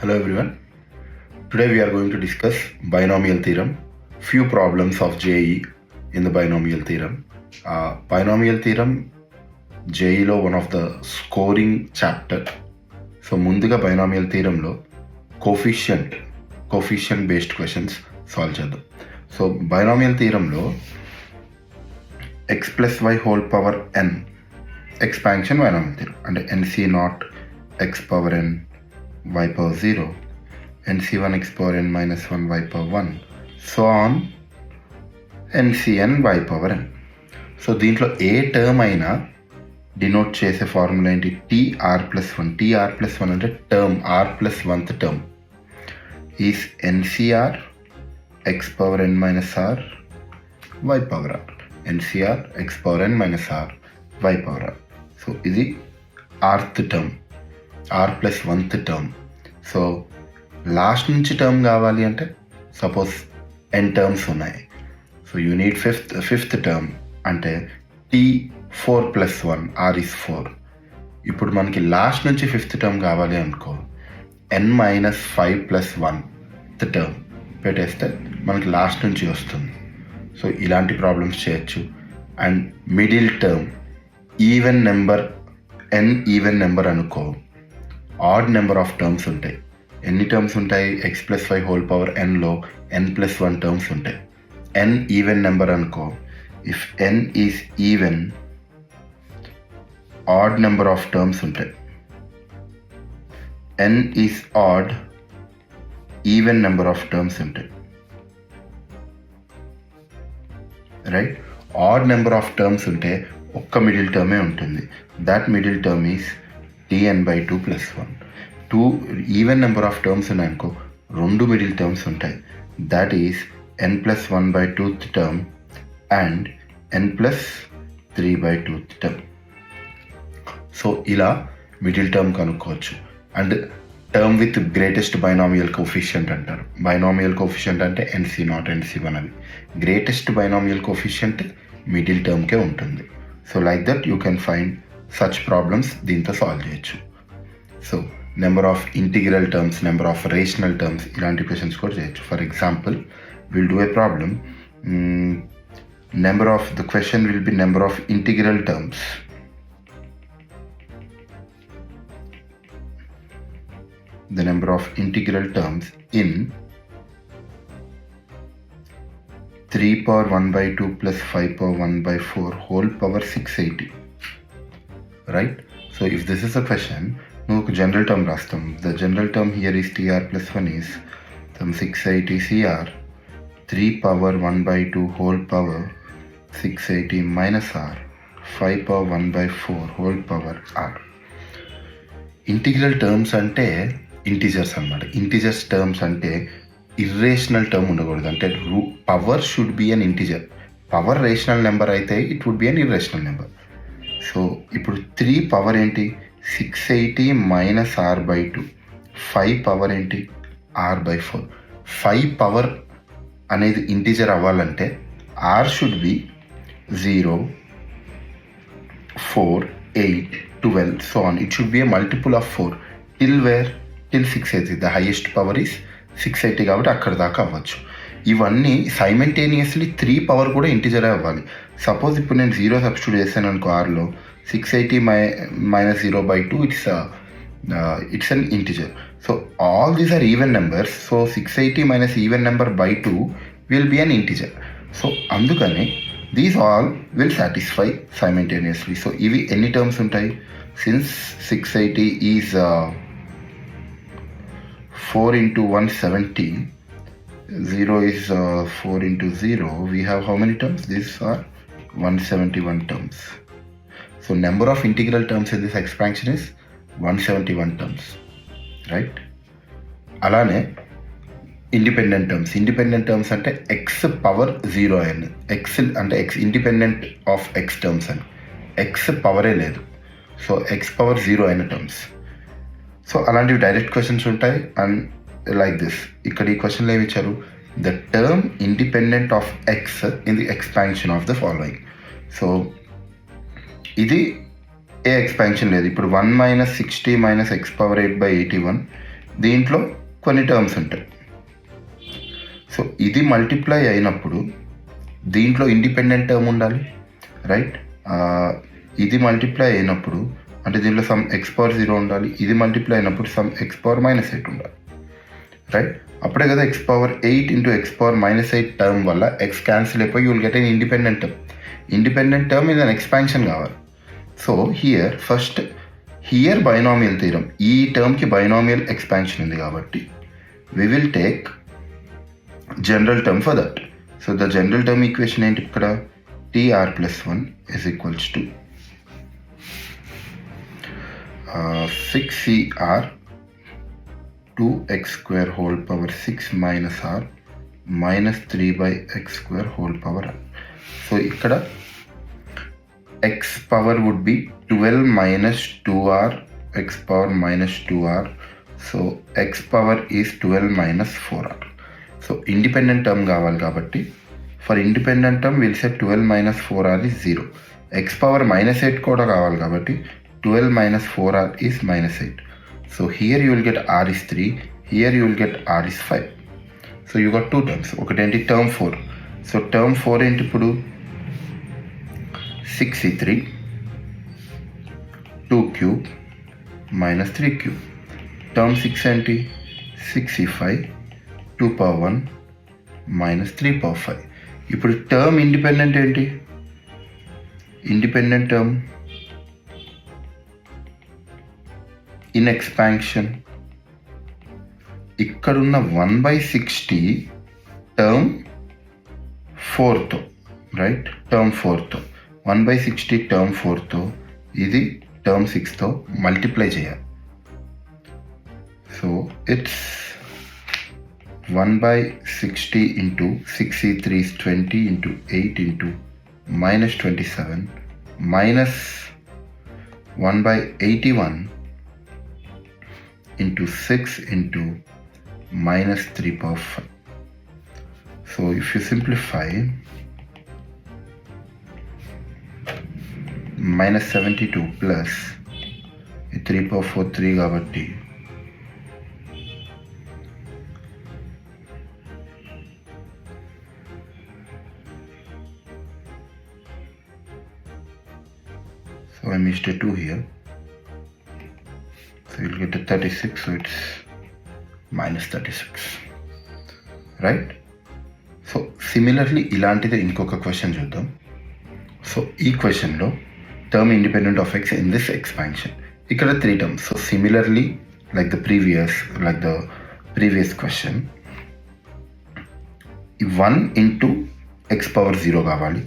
Hello everyone. Today we are going to discuss binomial theorem. Few problems of JE in the binomial theorem. Binomial theorem JE లో one of the scoring chapter. So ముందుగా binomial theorem లో coefficient based questions solve చేద్దాం. So binomial theorem లో x plus y whole power n expansion binomial theorem అంటే nc not x power n y power 0 nc1 x power n minus 1 y power 1 so on ncn y power n. So దీంట్లో ఏ term అయినా denote చేసే formula ఏంటి? TR plus one. TR plus one అంటే term R plus oneth term is NCR X power N minus R Y power R. NCR X power N minus R Y power R. So ఇది Rth term, R plus oneth term. So last నుంచి term కావాలి అంటే suppose N terms ఉన్నాయి. So you need fifth term అంటే T 4 plus 1 r is 4. ఇప్పుడు మనకి last నుంచి fifth term కావాలి అనుకో, ఎన్ మైనస్ 5 ప్లస్ 1th టర్మ్ పెట్టేస్తే మనకి లాస్ట్ నుంచి వస్తుంది. సో ఇలాంటి ప్రాబ్లమ్స్ చేయొచ్చు. And middle term even number, N even number అనుకో, ఆడ్ నెంబర్ ఆఫ్ టర్మ్స్ ఉంటాయి. ఎన్ని టర్మ్స్ ఉంటాయి? X plus Y whole power ఎన్లో ఎన్ ప్లస్ 1 టర్మ్స్ ఉంటాయి. ఎన్ ఈవెన్ నెంబర్ అనుకో, if N is even odd number of terms ఉంటాయి. N is odd even number of terms ఉంటాయి. Right? Odd number of terms ఉంటే ఒక్క middle టర్మే ఉంటుంది. That middle term is tn/2 plus 1. 2 even number of terms ఉన్నాయనుకో, 2 middle terms ఉంటాయి. That is n plus 1/2th term and n plus 3/2th term. So ఇలా middle term కనుక్కోవచ్చు. And term with greatest binomial coefficient అంటారు. Binomial coefficient అంటే NC not NC one అవి. Greatest binomial coefficient middle టర్మ్కే ఉంటుంది. So like that you can find such problems దీంతో solve చేయొచ్చు. So number of integral terms, number of rational terms, ఇలాంటి questions కూడా చేయొచ్చు. For example will do a problem, number of the question will be number of integral terms. The number of integral terms in 3 power 1/2 plus 5 power 1/4 whole power 680. Right? So if this is a question, no general term rastam. The general term here is tr plus 1 is some 680 cr 3 power 1/2 whole power 680 minus r 5 power 1/4 whole power r. Integral terms అంటే integers అన్నమాట. Integers terms అంటే irrational term ఉండకూడదు. అంటే power should be an integer. Power rational number అయితే it would be an irrational number. So ఇప్పుడు 3 power ఏంటి? 680 minus r/2. 5 power ఏంటి? r/4. 5 power అనేది ఇంటిజర్ అవ్వాలంటే r should be 0, 4, 8, 12 so on. It should be a multiple of 4 till where? Till 680. The highest power is 680 కాబట్టి అక్కడ దాకా అవ్వచ్చు. ఇవన్నీ సైమల్టేనియస్లీ 3 పవర్ కూడా ఇంటిజరే అవ్వాలి. సపోజ్ ఇప్పుడు నేను 0 సబ్స్టిట్యూట్ చేశాను అనుకో ఆర్లో, 680 minus 0/2 it's an integer. So all these are even numbers. So 680 minus even number by 2 will be an integer. So అందుకని these all will satisfy simultaneously. So ఇవి ఎన్ని టర్మ్స్ ఉంటాయి? Since 680 is 4 into 170, 0 is 4 into 0, we have how many terms? These are 171 terms. So number of integral terms in this expansion is 171 terms, right? అలానే independent terms అంటే X power 0 n. X అంటే X independent of X terms అని. X పవరే లేదు. So X power 0 అయిన terms. So అలాంటివి direct questions ఉంటాయి. And like this, ఇక్కడ ఈ క్వశ్చన్లో ఏమి ఇచ్చారు? The term independent of X in the expansion of the following. So ఇది ఏ ఎక్స్పాన్షన్ లేదు. ఇప్పుడు 1 - 60 - x power 8/81 దీంట్లో కొన్ని టర్మ్స్ ఉంటాయి. సో ఇది మల్టిప్లై అయినప్పుడు దీంట్లో ఇండిపెండెంట్ టర్మ్ ఉండాలి, రైట్? ఇది మల్టిప్లై అయినప్పుడు అంటే దీంట్లో సమ్ ఎక్స్ పవర్ 0 ఉండాలి. ఇది మల్టిప్లై అయినప్పుడు సమ్ ఎక్స్ పవర్ -8 ఉండాలి, రైట్? అప్పుడే కదా x power 8 into x power -8 term వల్ల ఎక్స్ క్యాన్సిల్ అయిపోయి you will get an independent term. Independent term ఇది ఎక్స్పాన్షన్ కావాలి. సో హియర్ బైనామియల్ థీరం, ఈ టర్మ్కి బైనామియల్ ఎక్స్పాన్షన్ ఉంది కాబట్టి we will take general term for that. So the general term equation ఏంటి ఇక్కడ? tr+1 is equals to 6cr 2x square whole power 6 minus r minus 3/x square whole power r. So ఇక్కడ x power would be 12 minus 2r x power minus 2r. So x power is 12 minus 4r. So independent term కావాలి కాబట్టి for independent term we'll say 12 minus 4r is 0. x power -8 కూడా కావాలి కాబట్టి 12 minus 4r is -8. So here you will get r is 3, here you will get r is 5. So you got two terms. ఒకటేంటి term 4. So term 4 ఏంటి ఇప్పుడు? 6c3 2 cube minus 3 cube. Term 6 ఏంటి? 6c5 2 power 1 minus 3 power 5. ఇప్పుడు term independent ఏంటి? Independent term in expansion ఇక్కడున్న 1/60 term 4తో, right? Term 4తో 1/60 term 4తో ఇది term 6తో multiply చేయాలి. So it's 1/60 into 6c3 is 20 into 8 into minus 27 minus 1/81 into 6 into minus 3 power 5. So if you simplify, minus 72 plus 3 power 4 3 కాబట్టి so I missed a 2 here, so you'll get a 36, so it's minus 36, right? So similarly ఇలాంటిదే ఇంకొక question చూద్దాం. So ఈ క్వశ్చన్లో term independent of X in this expansion, ఇక్కడ 3 terms. So similarly like the previous question, 1 into x power 0 కావాలి.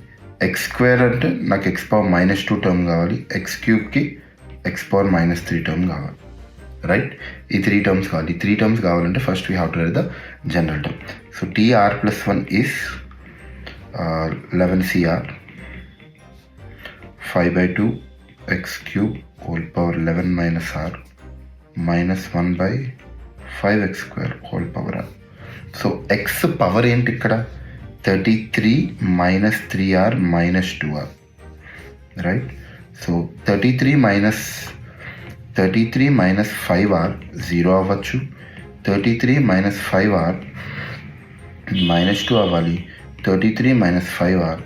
X square అంటే నాకు X power -2 term కావాలి. ఎక్స్ క్యూబ్కి ఎక్స్ పవర్ -3 టర్మ్ కావాలి, రైట్? ఈ 3 టర్మ్స్ కావాలి. ఈ 3 టర్మ్స్ కావాలంటే first we have to right the general term. So tr+1 is 11cr 5/2 x cube whole power 11 minus r minus 1/5x square whole power r. So X power ఏంటి ఇక్కడ? 33 minus 3r minus 2r, right? So 33 minus 5r 0 అవ్వచ్చు. 33 minus 5r minus 2 అవ్వాలి. 33 minus 5r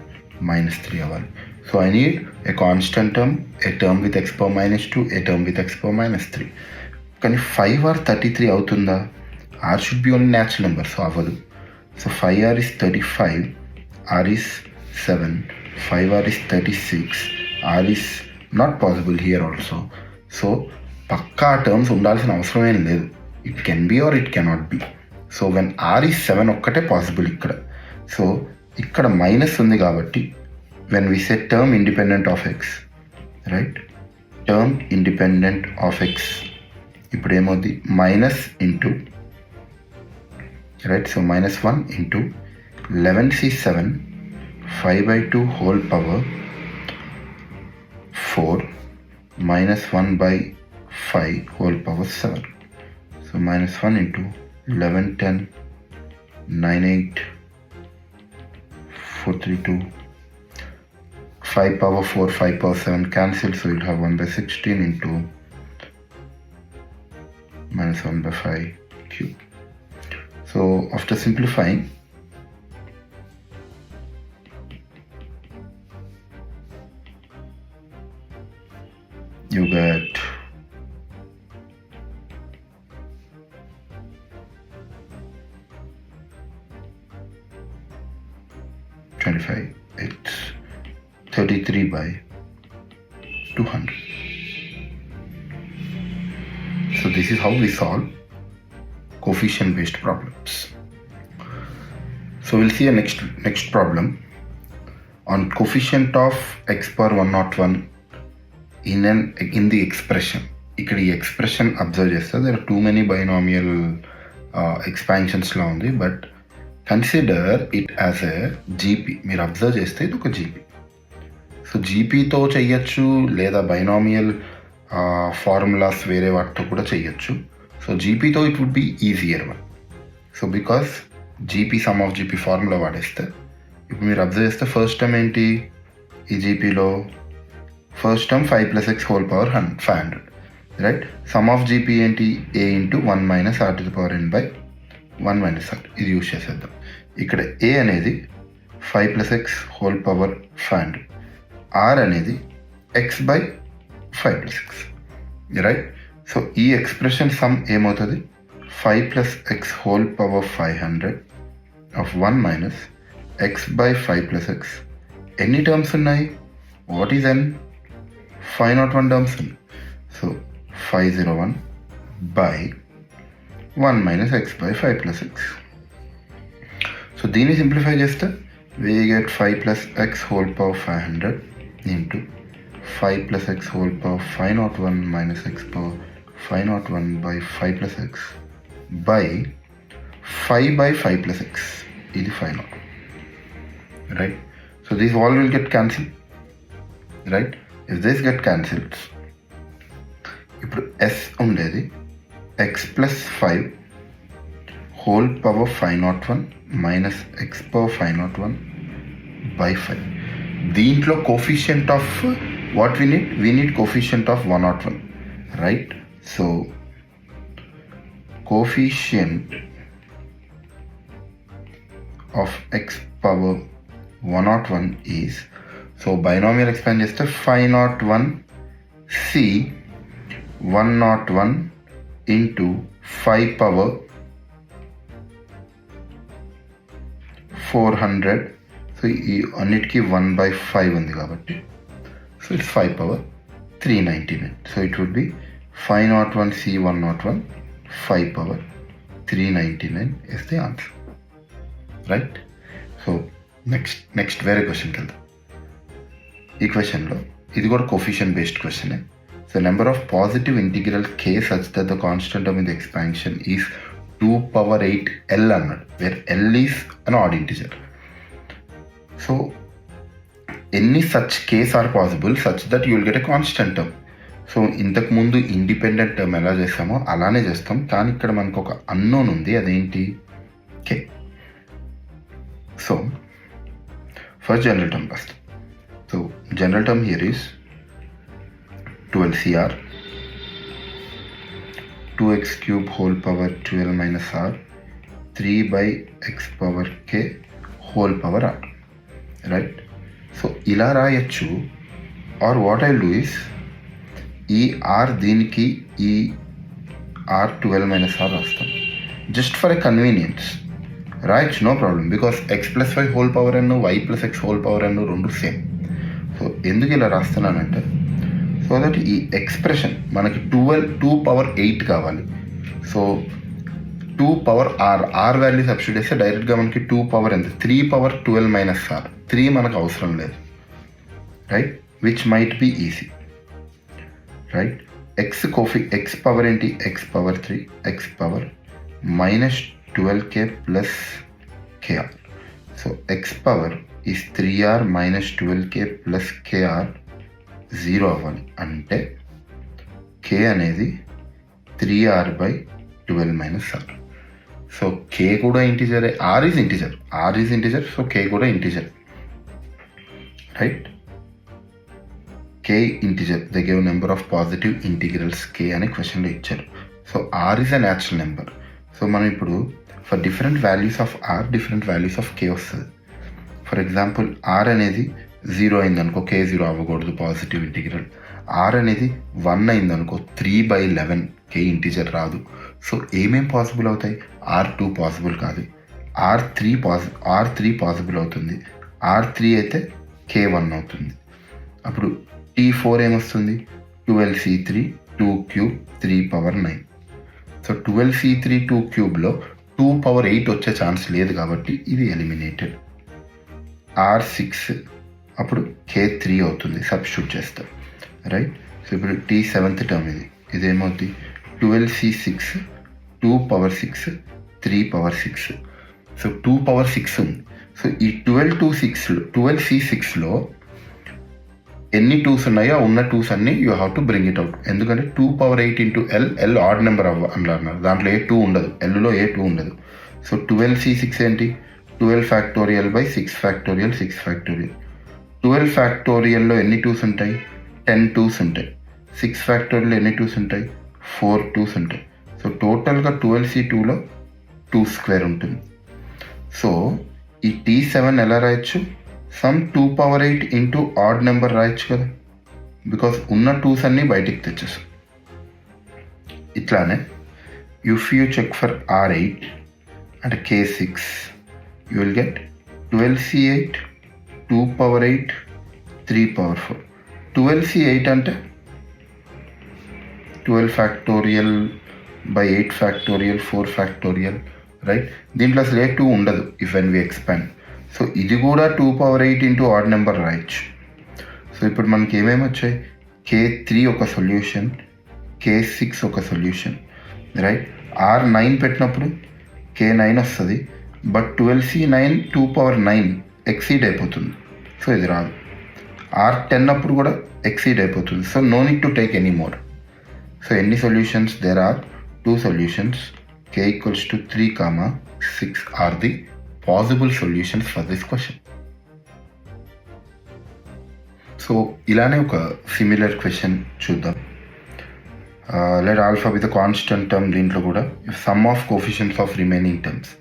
minus 3 అవ్వాలి. So I need a constant term, a term with x power -2, a term with x power -3. కానీ 5r 33 అవుతుందా? r should be only natural number, so అవ్వదు. So 5r is 35, r is 7, 5r is 36, r is not possible here also. So పక్కా terms ఉండాల్సిన అవసరం ఏం లేదు. It can be or it cannot be. So when r is 7 ఒక్కటే possible ఇక్కడ. So ఇక్కడ minus ఉంది కాబట్టి when we say term independent of x, right? Term independent of x ఇప్పుడు ఏమవుద్ది? Minus into, right? So -1 into 11c7 5/2 whole power 4 minus 1/5 whole power 7. So -1 into 11 10 9 8 4 3 2 5 power 4 5 power 7 cancel, so you'll have 1/16 into minus 1 by 5 cube. So after simplifying, you get 25. It's 33 by 200. So this is how we solve coefficient based problems. So we'll see a next problem on coefficient of x power 101 in the expression. ఇక్కడ ఈ expression observe చేస్తే there are too many binomial expansions లా ఉంది, but consider it as a GP. మీరు observe చేస్తే ఇది ఒక GP. So జీపీతో చెయ్యొచ్చు, లేదా బైనామియల్ ఫార్ములాస్ వేరే వాటితో కూడా చెయ్యొచ్చు. సో జీపీతో it would be easier one. So because GP sum of GP formula వాడేస్తే, ఇప్పుడు మీరు అబ్జర్వ్ చేస్తే ఫస్ట్ టర్మ్ ఏంటి ఈ జీపీలో? First term 5 + x whole power 500, right? Sum of GP ఏంటి? a into 1 - r⁴ by 1 - r. ఇది యూజ్ చేసేద్దాం. ఇక్కడ a అనేది 5 + x హోల్ పవర్ 500, r అనేది x by 5 + x, right? So ఈ ఎక్స్ప్రెషన్ సమ్ ఏమవుతుంది? 5 + x whole power 500 of 1 - x by 5 + x. ఎన్ని terms ఉన్నాయి? What is n? 501 టర్మ్స్ ఉన్నాయి. So 501 by 1 - x by 5 + x. So దీన్ని సింప్లిఫై చేస్తే we get 5 + x whole power 500 into 5 + x whole power 501 - x power 501 by 5 + x by 5 by 5 + x. ఇది 501, right? So this all will get cancel, right? If this get cancels, ఇప్పుడు s ఉండేది x + 5 whole power 501 minus x power 501 by 5. దీంట్లో coefficient of what we need coefficient of 101, right? So coefficient of x power 101 is, so binomial expand చేస్తే 501c 101 into 5 power 400. So ఈ అన్నిటికీ 1/5 ఉంది కాబట్టి, so it's 5 power 399. So it would be 501c 101 5 power 399 is the answer, right? So next వేరే క్వశ్చన్కి వెళ్దాం. ఈ క్వశ్చన్లో ఇది కూడా కోఫిషియంట్ బేస్డ్ క్వశ్చనే. So number of positive integral k such that the constant term in the expansion is 2^8 L అన్నాడు, where L is an odd integer. So ఎన్ని such case are possible such that you will get a constant term. So ఇంతకుముందు independent term ఎలా చేస్తామో అలానే చేస్తాం, కానీ ఇక్కడ మనకు ఒక అన్నోన్ ఉంది, అదేంటి? k. So first general term వస్తాం. So general term here is 12cr 2x³ whole power 12 - r 3/x power k whole power r, right? So ఇలా రాయొచ్చు. Or what I do is, ఈ r దీనికి ఈ r 12 - r రాస్తాం just for a convenience. రాయొచ్చు, no problem, because x + y whole power n y + x whole power n రెండు same. So ఎందుకు ఇలా రాస్తున్నానంటే, సో దట్ ఈ ఎక్స్ప్రెషన్ మనకి 2^8 కావాలి. So 2 power r value substitute చేస్తే డైరెక్ట్గా మనకి 2 పవర్ ఎంత? 3 పవర్ 12 - r. 3 మనకు అవసరం లేదు, right? Which might be easy, right? x power ఏంటి? x power 3 x power -12k plus kr. So x power is 3r - 12k plus kr 0 అవ్వాలి. అంటే k అనేది 3r/12 - r. సో k కూడా ఇంటిజరే, r is integer, so k కూడా integer, right? k integer. They give number of positive integrals k అనే క్వశ్చన్లో ఇచ్చారు. So R is a natural number. So మనం ఇప్పుడు for different values of R different values of K వస్తుంది. For example are అనేది 0 అయిందనుకో కే 0 అవ్వకూడదు పాజిటివ్ ఇంటిగ్రల్. ఆర్ అనేది 1 అయిందనుకో 3/11 కే ఇంటిజర్ రాదు. సో ఏమేం పాసిబుల్ అవుతాయి? R2 పాసిబుల్ కాదు, R3 పాసిబుల్ అవుతుంది. R3 అయితే K1 అవుతుంది. అప్పుడు T4 ఏమొస్తుంది? 12C3 2³ 3/9. సో 12C3 2³ 2/8 వచ్చే ఛాన్స్ లేదు కాబట్టి ఇది ఎలిమినేటెడ్. R6 అప్పుడు K3 అవుతుంది, సబ్స్టిట్యూట్ చేస్తాం, రైట్. సో ఇప్పుడు T7th టర్మ్ ఇదేమవుతుంది? 12C6 2/6 3/6. సో 2/6 ఉంది. సో ఈ 12C6లో ఎన్ని 2s ఉన్నాయో ఉన్న 2s అన్ని you have to bring it out. ఎందుకంటే 2/8 ఇంటూ ఎల్ ఆడ్ నెంబర్ అన్నారు, దాంట్లో ఏ 2 ఉండదు, ఎల్లో ఏ 2 ఉండదు. సో 12C6 ఏంటి? 12 ఫ్యాక్టోరియల్ బై 6 ఫ్యాక్టోరియల్ 6 ఫ్యాక్టోరియల్. 12 ఫ్యాక్టోరియల్లో ఎన్ని 2s ఉంటాయి? 10 2s ఉంటాయి. 6 ఫ్యాక్టోరియల్ ఎన్ని 2s ఉంటాయి? 4 2s ఉంటాయి. సో టోటల్గా 12C2లో 2² ఉంటుంది. సో ఈ T7 ఎలా రాయొచ్చు? సమ్ 2/8 ఇంటూ ఆడ్ నెంబర్ రాయొచ్చు కదా, బికాస్ ఉన్న 2s అన్నీ బయటికి తెచ్చేసాం. ఇట్లానే if you check for R8 అంటే K6 you will get 12C8 2/8 3/4. 12C8 అంటే 12 factorial by 8 factorial 4 factorial, right. దీంట్లో అసలు ఏ 2 ఉండదు if when we expand. So ఇది కూడా 2/8 ఇంటూ ఆడ్ నెంబర్ రాయొచ్చు. సో ఇప్పుడు మనకి ఏమేమి వచ్చాయి? K3 ఒక సొల్యూషన్, K6 ఒక సొల్యూషన్, రైట్. R9 పెట్టినప్పుడు K9 వస్తుంది, బట్ 12C9 2/9 ఎక్సీడ్ అయిపోతుంది, సో ఇది రాదు. R10 అప్పుడు కూడా ఎక్సీడ్ అయిపోతుంది, so no need to take any more. So ఎన్ని solutions? There are 2 solutions. K = 3, 6 are the possible solutions for this question. So ఇలానే ఒక సిమిలర్ క్వశ్చన్ చూద్దాం. Let alpha with constant term. దీంట్లో కూడా sum of coefficients of remaining terms.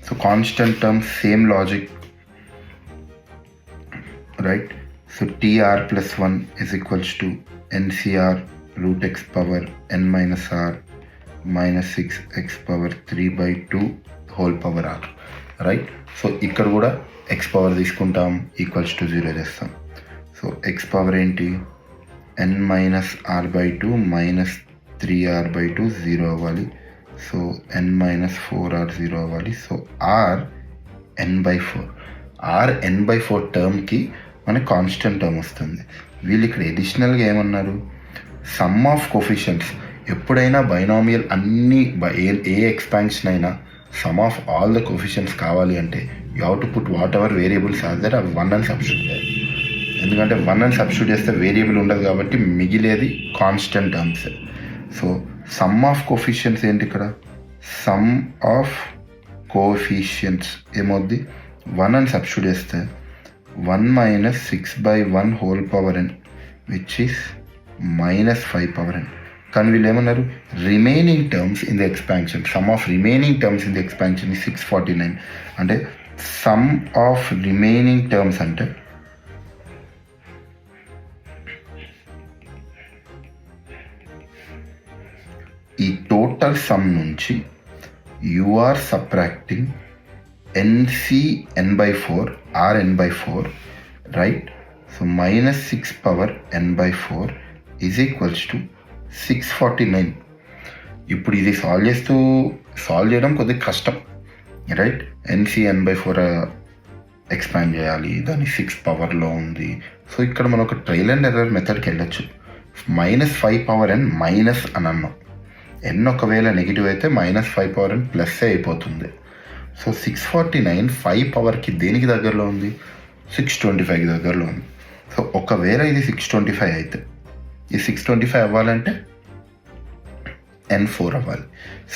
So constant terms same logic, right. So TR+1 is equals to NCR √x power n minus r minus 6x power 3/2 whole power r, right. So ఇక్కడ కూడా x power తీసుకుంటాం, equals to 0 చేస్తాం. So x power ఏంటి? n minus r/2 minus 3r/2 0 అవ్వాలి. So n minus 4r 0 అవ్వాలి. So r n/4. r n/4 టర్మ్కి మనకి constant term వస్తుంది. వీళ్ళు ఇక్కడ ఎడిషనల్గా ఏమన్నారు? Sum of coefficients. ఎప్పుడైనా బైనామియల్ అన్ని ఏ ఎక్స్పాన్షన్ అయినా sum of all the coefficients కావాలి అంటే you have to put whatever variables are there అవి 1 అని సబ్స్టిట్యూట్ చేయాలి. ఎందుకంటే 1 అని సబ్స్టిట్యూట్ చేస్తే వేరియబుల్ ఉండదు కాబట్టి మిగిలేది constant terms. So some of coefficients ఏంటి ఇక్కడ? సమ్ ఆఫ్ కోఎఫిషియంట్స్ ఏమవుద్ది? 1 అని సబ్స్టిట్యూట్ చేస్తే 1 minus 6/1 whole power n which is minus 5/n. కానీ వీళ్ళు ఏమన్నారు? Remaining terms in the expansion, sum of remaining terms in the expansion ఈ 649. అంటే సమ్ ఆఫ్ రిమైనింగ్ టర్మ్స్ అంటే ఈ టోటల్ సమ్ నుంచి you are subtracting NC n/4 r n/4, right. So minus 6 power n/4 is equals to 649. ఇప్పుడు ఇది solve చేయడం కొద్దిగా కష్టం, రైట్. NC n/4 ఎక్స్పాండ్ చేయాలి, దాన్ని 6 పవర్లో ఉంది. సో ఇక్కడ మనం ఒక ట్రయల్ అండ్ ఎర్రర్ మెథడ్కి వెళ్ళొచ్చు. -5/n మైనస్ అని అన్నాం. n ఒకవేళ నెగిటివ్ అయితే -5/n ప్లస్ అయిపోతుంది. సో 649 5 పవర్కి దేనికి దగ్గరలో ఉంది? 625కి దగ్గరలో ఉంది. సో ఒకవేళ ఇది 625 అయితే ఈ 625 అవ్వాలంటే n4 అవ్వాలి.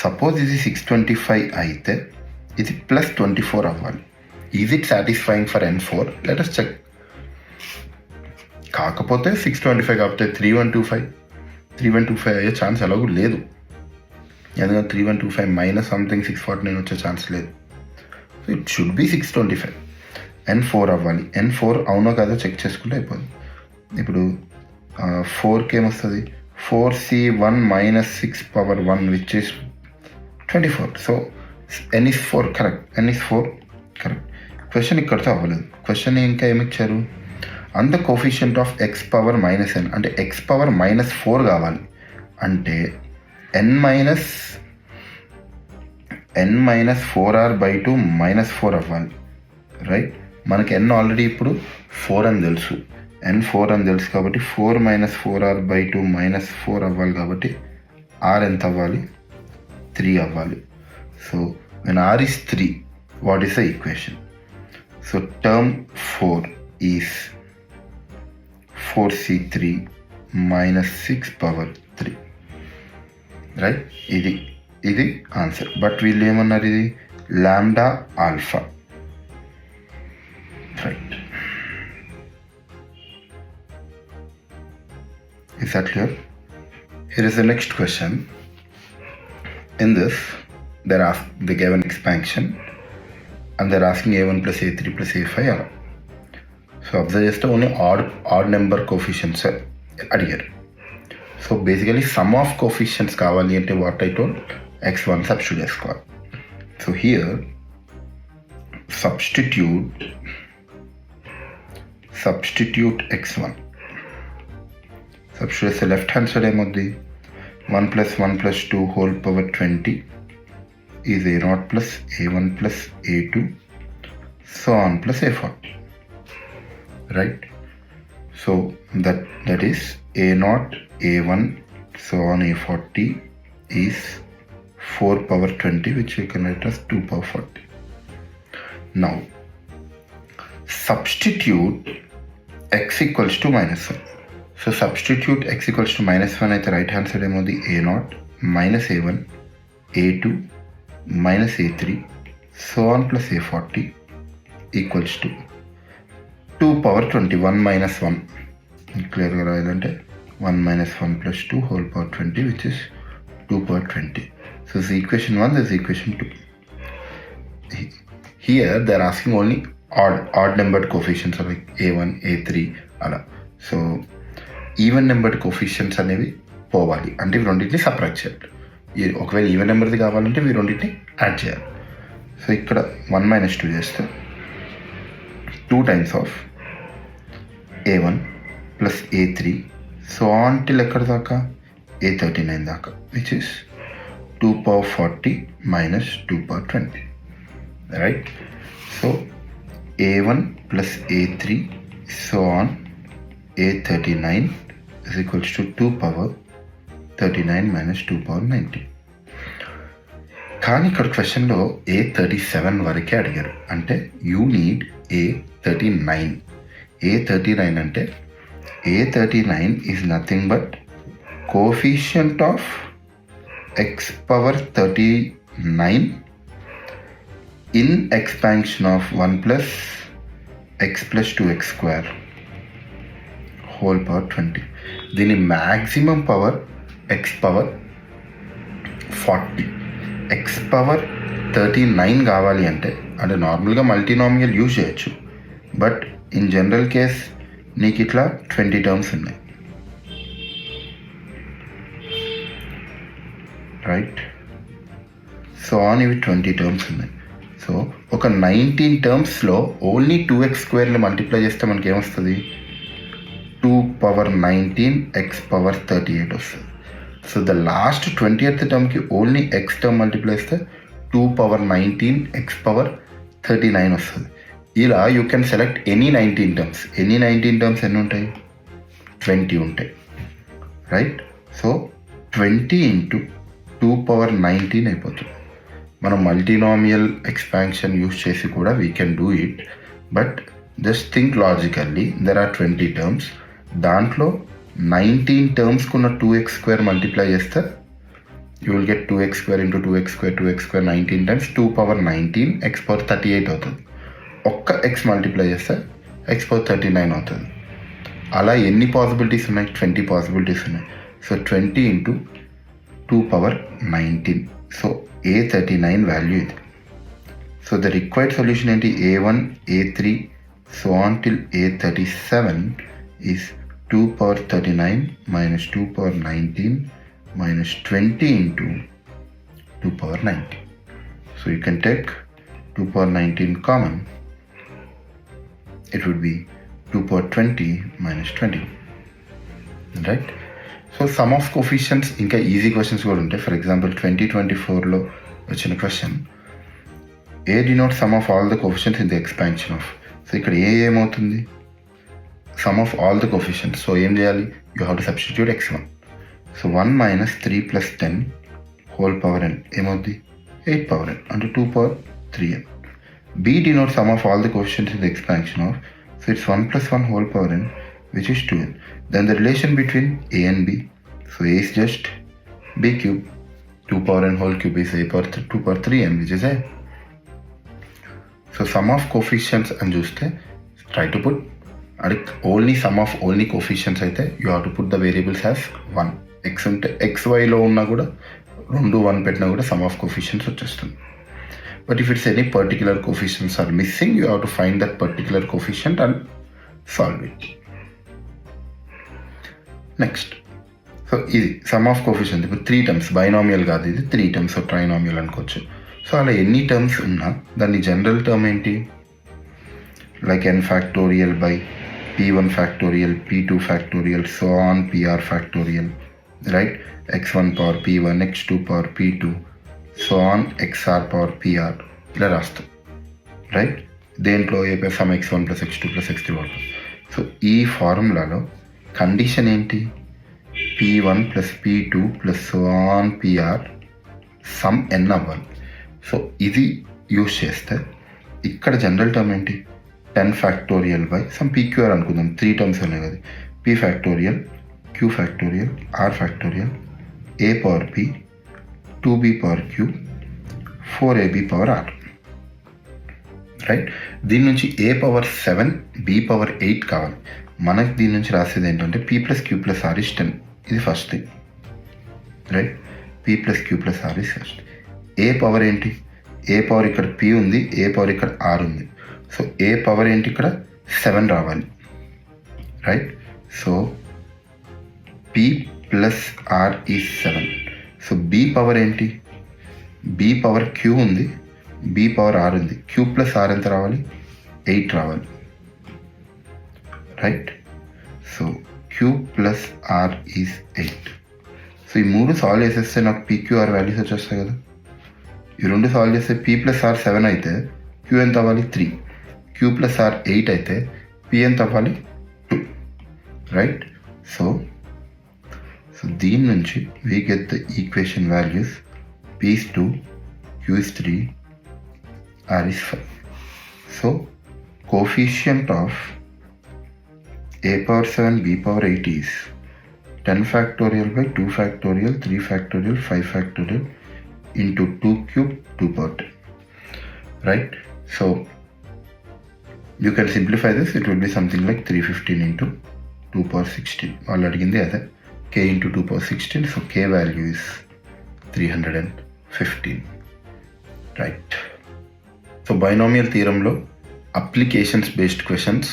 సపోజ్ ఇది 625 అయితే ఇది +24 అవ్వాలి. Is it satisfying for n4? Let us check. కాకపోతే 625 కాకపోతే 3125 అయ్యే ఛాన్స్ ఎలాగూ లేదు. ఎందుకంటే 3125 మైనస్ సంథింగ్ 649 వచ్చే ఛాన్స్ లేదు. So it should be 625. N4 అవ్వాలి. N4 అవునో కాదో చెక్ చేసుకుంటే అయిపోతుంది. ఇప్పుడు 4కి ఏమొస్తుంది, 4C1 minus 6 power 1 which is 24. So N is 4 correct. N is 4 correct. Question ఇక్కడితో అవ్వలేదు. క్వశ్చన్ ఇంకా ఏమిచ్చారు, and the coefficient of X power minus n, అంటే ఎక్స్ పవర్ మైనస్ 4 కావాలి. అంటే n మైనస్ 4r/2 మైనస్ 4 అవ్వాలి. రైట్, మనకి n ఆల్రెడీ ఇప్పుడు 4 అని తెలుసు, n 4 అని తెలుసు కాబట్టి 4 మైనస్ 4r/2 మైనస్ 4 అవ్వాలి. కాబట్టి r ఎంత అవ్వాలి, 3 అవ్వాలి. So when r is 3, what is the equation? So term 4 is 4c3 minus 6 power 3. Right, ఇది ఆన్సర్. బట్ వీళ్ళు ఏమన్నారు, ఇది lambda alpha. Right, is that clear? Here is the next question. In this they gave an expansion and they're asking a1 plus a3 plus a5 అలా. So observe చేస్తే only odd number coefficients అడిగారు. So basically sum of coefficients కావాలి అంటే what I told, x1 substitute చేసుకోవాలి. So here substitute x1. Substitute చేస్తే left hand side ఏమవుద్ది, 1 + 1 + 2 whole power 20 is a0 plus a1 plus a2 so on plus a40. Right, so that is a0 a1 so on a40 is 4 power 20, which you can write as 2 power 40. Now substitute x equals to -1. So substitute x equals to -1 అయితే right hand side ఏమవుతుంది, a0 minus a1 a2 minus a3 so on plus a40 equals to 2 power 20. 1 minus 1 క్లియర్గా రాయాలంటే 1 minus 1 plus 2 whole power 20, which is 2 power 20. So this is equation 1, this is equation 2. Here they are asking only odd numbered coefficients like a1 a3 అలా. So even numbered coefficients అనేవి పోవాలి, అంటే ఇవి రెండింటిని subtract చేయాలి. ఒకవేళ ఈవెన్ నెంబర్ది కావాలంటే ఇవి రెండింటిని యాడ్ చేయాలి. సో ఇక్కడ 1 - 2 చేస్తే 2 times of a1 plus a3 so on till ఎక్కడ దాకా, a39 దాకా, which is 2 power 40 minus 2 power 20. Right, so a1 plus a3 so on a39 is equals to 2 power 39 minus 2 power 90. కానీ ఇక్కడ క్వశ్చన్లో a37 వరకే అడిగారు, అంటే యూ నీడ్ a39. a39 అంటే a39 is nothing but coefficient of x power 39 in expansion of 1 plus x plus 2x square whole power 20. దీని maximum power x power 40, x power 39 కావాలి అంటే నార్మల్గా మల్టీనామియల్ యూజ్ చేయొచ్చు, but in general case నీకు ఇట్లా 20 terms ఉన్నాయి. Right, so on ఇవి 20 terms ఉన్నాయి. సో ఒక 19 టర్మ్స్లో ఓన్లీ 2x² మల్టిప్లై చేస్తే మనకి ఏమొస్తుంది, 2 power 19 x power 38 వస్తుంది. సో ద లాస్ట్ 20th టర్మ్కి ఓన్లీ x టర్మ్ మల్టిప్లై చేస్తే 2 power 19 x power 39 వస్తుంది. ఇలా you can select any 19 terms. Any 19 terms ఎన్ని ఉంటాయి, 20 ఉంటాయి. రైట్, సో 20 into 2 power 19 అయిపోతుంది. మనం మల్టీనామియల్ ఎక్స్పాన్షన్ యూస్ చేసి కూడా we can do it, but just think logically there are 20 terms. దాంట్లో 19 టర్మ్స్కున్న 2x² మల్టిప్లై చేస్తే యూ విల్ గెట్ 2x² into 2x² 19 times 2 power 19 x power 38 అవుతుంది. ఒక్క x మల్టిప్లై చేస్తే x power 39 అవుతుంది. అలా ఎన్ని పాసిబిలిటీస్ ఉన్నాయి, 20 పాసిబిలిటీస్ ఉన్నాయి. So 20 into 2 power 19. So A39 value ఇది. So the required solution ఏంటి, A1, A3 so on till A37 is 2 power 39 minus 2 power 19 minus 20 into 2 power 90. So you can take 2 power 19 common. It would be 2 power 20 minus 20. Right? So sum of coefficients ఇంకా easy questions కూడా ఉంటాయి. For example 2024లో వచ్చిన question, A denotes sum of all the coefficients in the expansion of. So ఇక్కడ ఏమవుతుంది, sum of all the coefficients. So ఏం చేయాలి, you have to substitute x1. So 1 minus 3 plus 10 whole power n ఏమవుతుంది, 8 power n అంటే 2 power 3n. B denotes sum of all the coefficients in the expansion of. So it's 1 plus 1 whole power n, which is 2n. Then the relation between A and B. So A is just B cube. 2 power n whole cube is 2 power 3n, which is A. So sum of coefficients అని చూస్తే try to put only sum of only coefficients అయితే you have to put the variables as 1. x ఉంటే xyలో ఉన్నా కూడా 2 1 పెట్టినా కూడా sum of coefficients వచ్చేస్తుంది. But if it's any particular coefficients are missing, you have to find that particular coefficient and solve it. Next, so ఇది some of coefficient. ఇప్పుడు 3 terms, binomial కాదు ఇది, 3 టర్మ్స్ ట్రైనామియల్ అనుకోవచ్చు. సో అలా ఎన్ని terms ఉన్నా దాన్ని జనరల్ టర్మ్ ఏంటి, like n factorial by p1 factorial, p2 factorial, so on pr factorial, right, x1 power p1, x2 power p2, so on xr power pr, ఇలా రాస్తాం, రైట్. దేంట్లో A plus sum x1 plus x2 plus x3 వాడతాం. So ఈ ఫార్ములాలో condition ఏంటి, p1 plus p2 plus so on pr sum n అవ్వాలి. So ఇది use చేస్తే ఇక్కడ జనరల్ టర్మ్ ఏంటి, 10 ఫ్యాక్టోరియల్ బై సమ్ pqr అనుకుందాం, 3 టర్మ్స్ ఉన్నాయి కదా, p factorial, q factorial, r factorial, a power p, 2b power q, 4ab power r, right. దీని నుంచి a పవర్ 7, b పవర్ 8 కావాలి. మనకి దీని నుంచి రాసేది ఏంటంటే p plus q plus r is 10, ఇది first thing, right. p plus q plus r is first. A power ఏంటి, ఏ పవర్ ఇక్కడ p ఉంది, ఏ పవర్ ఇక్కడ r ఉంది. సో ఏ పవర్ ఏంటి, ఇక్కడ 7 రావాలి, right. So p plus r is 7. So b power ఏంటి, b పవర్ q ఉంది, b పవర్ r ఉంది, q ప్లస్ r ఎంత రావాలి, 8 రావాలి, right. So q plus r is 8. So ఈ 3 సాల్వ్ చేసేస్తే నాకు pqr వాల్యూస్ వచ్చేస్తాయి కదా. ఈ 2 సాల్వ్ చేస్తే p ప్లస్ r 7 అయితే q ఎంత అవ్వాలి, 3, q ప్లస్ r 8 అయితే p ఎంత అవ్వాలి, 2, రైట్. సో దీని నుంచి we get the equation values, p is 2, q is 3, r is 5. So coefficient of a power 7 b power 8 is 10 factorial by 2 factorial, 3 factorial, 5 factorial into 2 cube 2 power 10, right. So you can simplify this, it will be something like 315 into 2 power 16. All అడిగింది అదే, k into 2 power 16. So k value is 315, right. So binomial థియరంలో applications based questions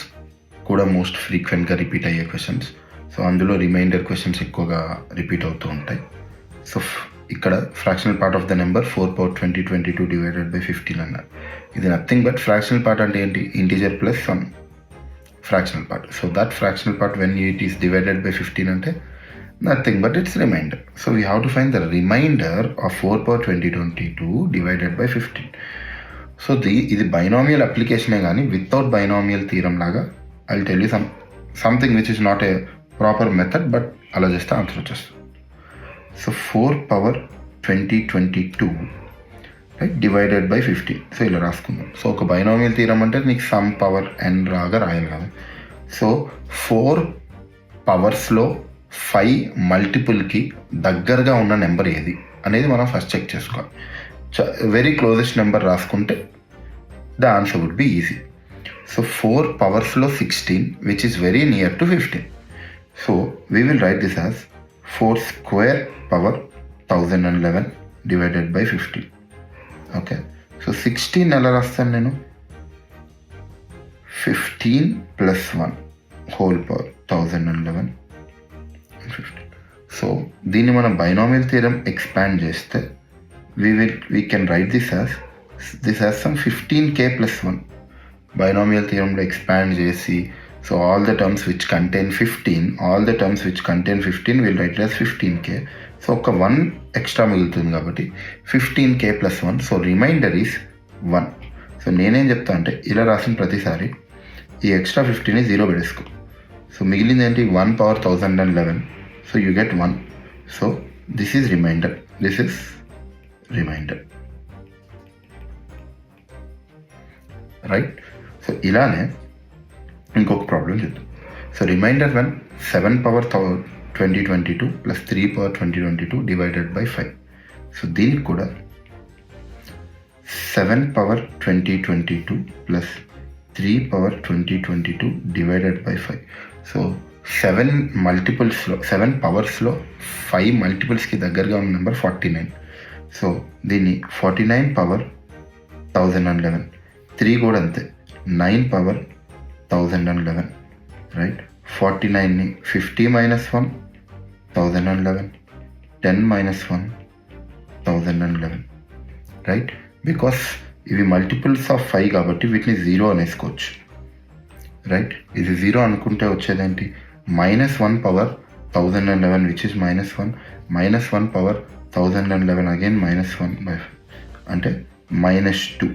కూడా most ఫ్రీక్వెంట్గా repeat అయ్యే questions. So అందులో remainder questions ఎక్కువగా repeat అవుతూ ఉంటాయి. సో ఇక్కడ fractional part of the number 4 power 20 22 divided by 15 అన్నారు. ఇది నథింగ్ బట్ ఫ్రాక్షనల్ పార్ట్ అంటే ఏంటి, integer plus sum fractional part. So that fractional part when it is divided by 15 అంటే nothing but it's remainder. So we have to find the remainder of 4 power 20 22 divided by 15. So ఇది binomial అప్లికేషనే కానీ without binomial theorem లాగా I will tell you something which is not a proper method, but అలా చేస్తే answer వచ్చేస్తుంది. So 4 power 20 22 right divided by 15. So ఇలా రాసుకుందాం. So ఒక బైనామియల్ థియరం అంటే నీకు సమ్ పవర్ n రాగా రాయాలి కదా. సో 4 పవర్స్లో 5 మల్టిపుల్కి దగ్గరగా ఉన్న నెంబర్ ఏది అనేది మనం ఫస్ట్ చెక్ చేసుకోవాలి. వెరీ క్లోజెస్ట్ నెంబర్ రాసుకుంటే the answer would be easy. So 4 పవర్స్లో 16 which is very near to 15. So we will write this as 4 square power 1011 divided by 15. Okay, so 16 ఎలా రాస్తాను నేను? 15 plus 1 whole power 1011 and 15. So దీన్ని మనం binomial theorem expand చేస్తే we can write this as some 15k plus 1. Binomial థియరంలో expand చేసి, so all the terms which contain 15 we'll write it as 15k. So ఒక 1 extra మిగులుతుంది కాబట్టి 15k plus 1. So remainder is 1. So నేనేం చెప్తా అంటే ఇలా రాసిన ప్రతిసారి ఈ ఎక్స్ట్రా 15ని 0 పెట్టేసుకో. సో మిగిలింది ఏంటి? 1 power 1011. So you get 1. So this is remainder. Right. So ఇలానే ఇంకొక ప్రాబ్లం చూద్దాం. So remainder 1 7 power 2022 plus 3 power 2022 divided by 5. So దీనికి కూడా 7 power 2022 plus 3 power 2022 divided by 5. So 7 మల్టిపుల్స్లో 7 పవర్స్లో 5 మల్టిపుల్స్కి దగ్గరగా ఉన్న నెంబర్ 49. సో దీన్ని 49 power 1011. 3 కూడా అంతే, 9 power 1011. రైట్. 49ని 50 minus 1 1011, 10 minus 1 1011. రైట్. బికాస్ ఇవి మల్టిపుల్స్ ఆఫ్ 5 కాబట్టి వీటిని 0 అనేసుకోవచ్చు. రైట్. ఇది 0 అనుకుంటే వచ్చేదేంటి? -1 power 1011 which is -1, -1 power 1011 again -1 by 5 అంటే -2.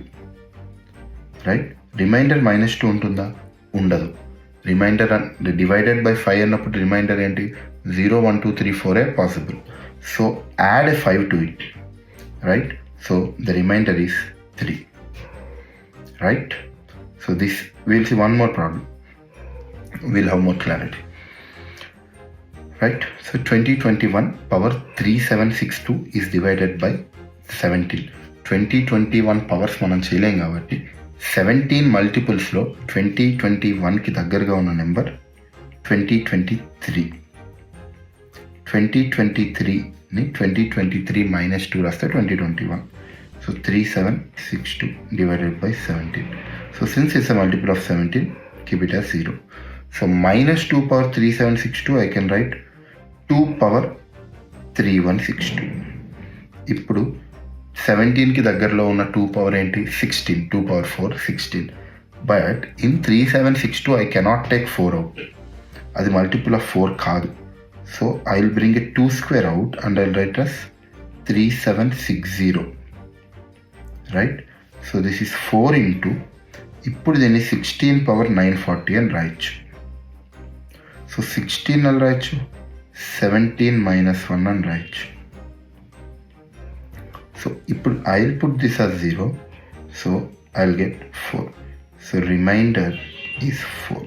రైట్. రిమైండర్ -2 ఉంటుందా? ఉండదు. రిమైండర్ డివైడెడ్ బై 5 అన్నప్పుడు రిమైండర్ ఏంటి? 0 1 2 3 4 possible. So add a 5 to it. Right. So the remainder is 3. Right. So this we'll see one more problem. We'll have more clarity. Right. So 2021 power 3762 is divided by 17. 2021 powers మనం చేయలేం కాబట్టి 17 మల్టిపుల్స్లో 2021కి దగ్గరగా ఉన్న number 2023. 2023ని 2023 -2 రాస్తే 2021. So 3762 divided by 17. So since it's a multiple of 17, keep it as 0. So -2 power 3762 I can write 2 power 3162. ఇప్పుడు 17కి దగ్గరలో ఉన్న 2 power ఏంటి? 16. 2 power 4 16. But in 3762 I cannot take 4 out. అది మల్టిపుల్ ఆఫ్ 4 కాదు. So I will bring it 2 square out and I'll write as 3760. Right. So this is 4 into, ఇప్పుడు దీన్ని 16 power 940 అని రాయొచ్చు. సో 16 అని రాయొచ్చు, 17 minus 1 అని రాయొచ్చు. సో ఇప్పుడు I will put this as 0. So I will get 4. So remainder is 4.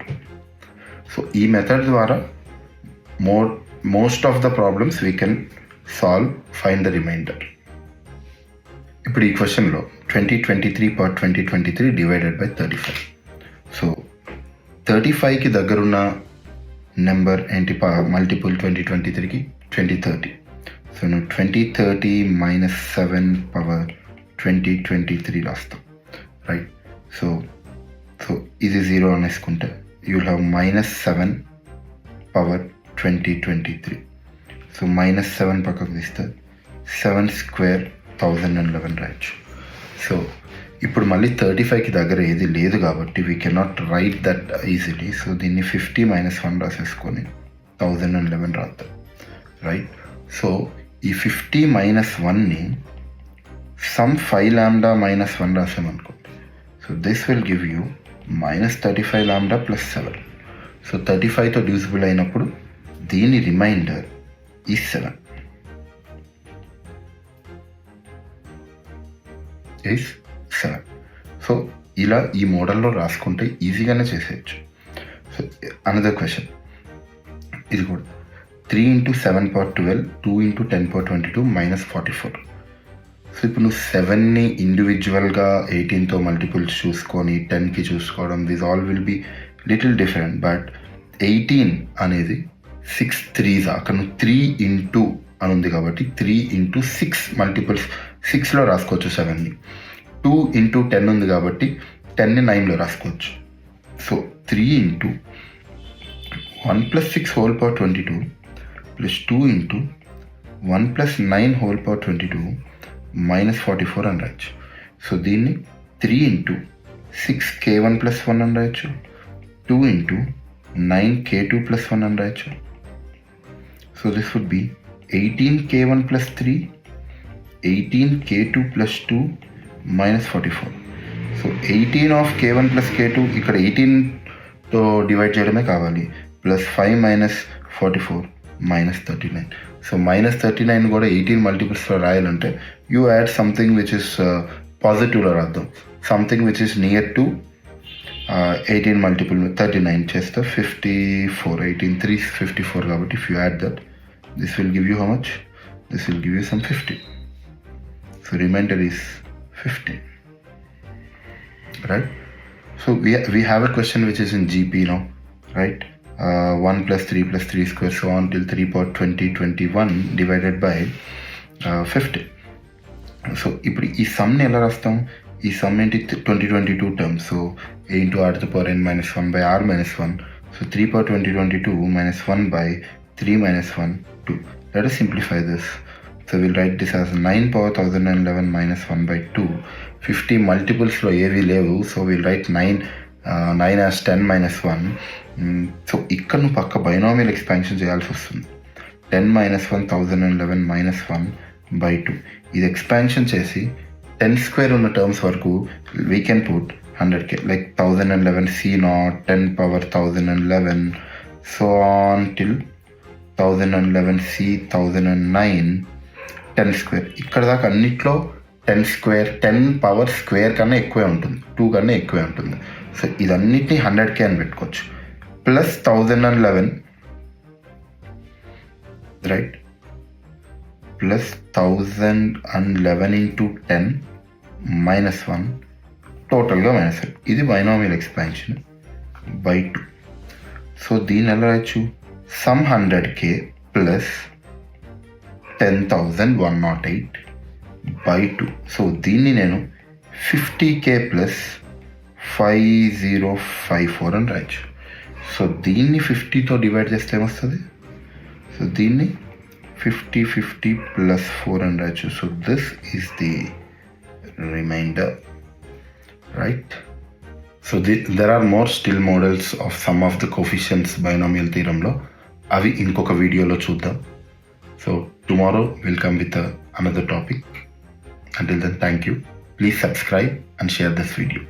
So ఈ మెథడ్ ద్వారా most of the problems we can solve, find the remainder. ఇప్పుడు ఈ క్వశ్చన్లో 2023 per 2023 divided by 35. సో 35కి దగ్గరున్న నెంబర్ ఏంటి? మల్టిపుల్ 2023కి 2030. సో నువ్వు 2030 -7 power 2023 రాస్తాం. రైట్. సో ఇది 0 అనేసుకుంటే you will have -7 power 2023. So -7 పక్కకు తీస్తే 7 square 1011 రాయొచ్చు. సో ఇప్పుడు మళ్ళీ 35కి దగ్గర ఏది లేదు కాబట్టి we cannot write that easily. So దీన్ని 50 - 1 రాసేసుకొని 1011 రాద్దాం. రైట్. సో ఈ 50 - 1ని సమ్ 5 lambda - 1 రాసామనుకోండి. So this will give you -35 lambda + 7. సో 35తో డివిజిబుల్ అయినప్పుడు దీని రిమైండర్ ఈ 7 ఈజ్ 7. సో ఇలా ఈ మోడల్లో రాసుకుంటే ఈజీగానే చేసేయచ్చు. సో అనదర్ క్వశ్చన్, ఇది కూడా 3 × 7 power 12, 2 × 10 power 22 -44. సో ఇప్పుడు నువ్వు 7ని ఇండివిజువల్గా 18తో మల్టిపుల్స్ చూసుకొని 10కి చూసుకోవడం, this all will be little different. But 18 అనేది 6 3s, అక్కడ నువ్వు 3 × అని ఉంది కాబట్టి 3 ఇంటూ 6 మల్టిపుల్స్ 6లో రాసుకోవచ్చు 7ని. 2 ఇంటూ 10 ఉంది కాబట్టి 10ని 9లో రాసుకోవచ్చు. So 3 into 1 plus 6 whole power 22 plus 2 into 1 plus 9 whole power 22 minus 44 అని రాయొచ్చు. సో దీన్ని 3 ఇంటూ 6k1 ప్లస్ 1 అని రాయొచ్చు. 2 ఇంటూ 9k2 ప్లస్ 1 అని రాయొచ్చు. So this would be 18k1 plus 3, 18k2 plus 2 minus 44. So 18 of k1 plus k2 ఇక్కడ 18తో divide చేయడమే కావాలి. Plus 5 minus 44 minus 39. So minus 39 కూడా 18 మల్టిపుల్స్లో రాయాలంటే you add something which is పాజిటివ్లో రాద్దాం. Something which is near to 18 multiple 39 చేస్తే 54. 18 3 54 కాబట్టి if you add that this will give you how much? This will give you some 50. So remainder is 50, right? So we have a question which is in GP now, right? 1 plus 3 plus 3 square so on till 3 power 20 21 divided by 50. So ఇప్పుడు ఈ సమ్ని ఎలా రాస్తాం? ఈ some ఏంటి? 2022 terms. So a into r to the power n minus 1 by r minus 1. So 3 power 2022 minus 1 by 3 minus 1, 2. Let us simplify this. So we'll write this as 9 power 1011 minus 1 by 2. 50 multiples lo ఏవి లేవు. So we'll write 9 as 10 minus 1. So ఇక్కడ నువ్వు పక్క binomial expansion చేయాల్సి వస్తుంది. 10 minus 1 1011 minus 1 by 2. ఇది expansion చేసి 10 square ఉన్న టర్మ్స్ వరకు we can put 100k like 1011 c0 10 power 1011 so on till 1011 c 1009 10 square. ఇక్కడ దాకా అన్నిట్లో 10 స్క్వేర్ 10 పవర్ స్క్వేర్ కన్నా ఎక్కువే ఉంటుంది, 2 కన్నా ఎక్కువే ఉంటుంది. సో ఇదన్నిటిని 100k అని పెట్టుకోవచ్చు. Plus 1011 right, plus 1011 into 10 minus 1 టోటల్గా మైనస్ 1. ఇది బైనామియల్ ఎక్స్పాన్షన్ బై 2. సో దీన్ని ఎలా రాయొచ్చు? Some 100k plus 10,108 by 2. So దీన్ని నేను 50k ప్లస్ 5054 అని రాయొచ్చు. సో దీన్ని 50తో డివైడ్ చేస్తే ఏమొస్తుంది? సో దీన్ని 50 ప్లస్ 4 అని రాయొచ్చు. So this is the remainder, right? So there are more still models of some of the coefficients binomial theorem lo, avi inkoka video lo chuddam. So tomorrow we'll come with another topic. Until then, thank you. Please subscribe and share this video.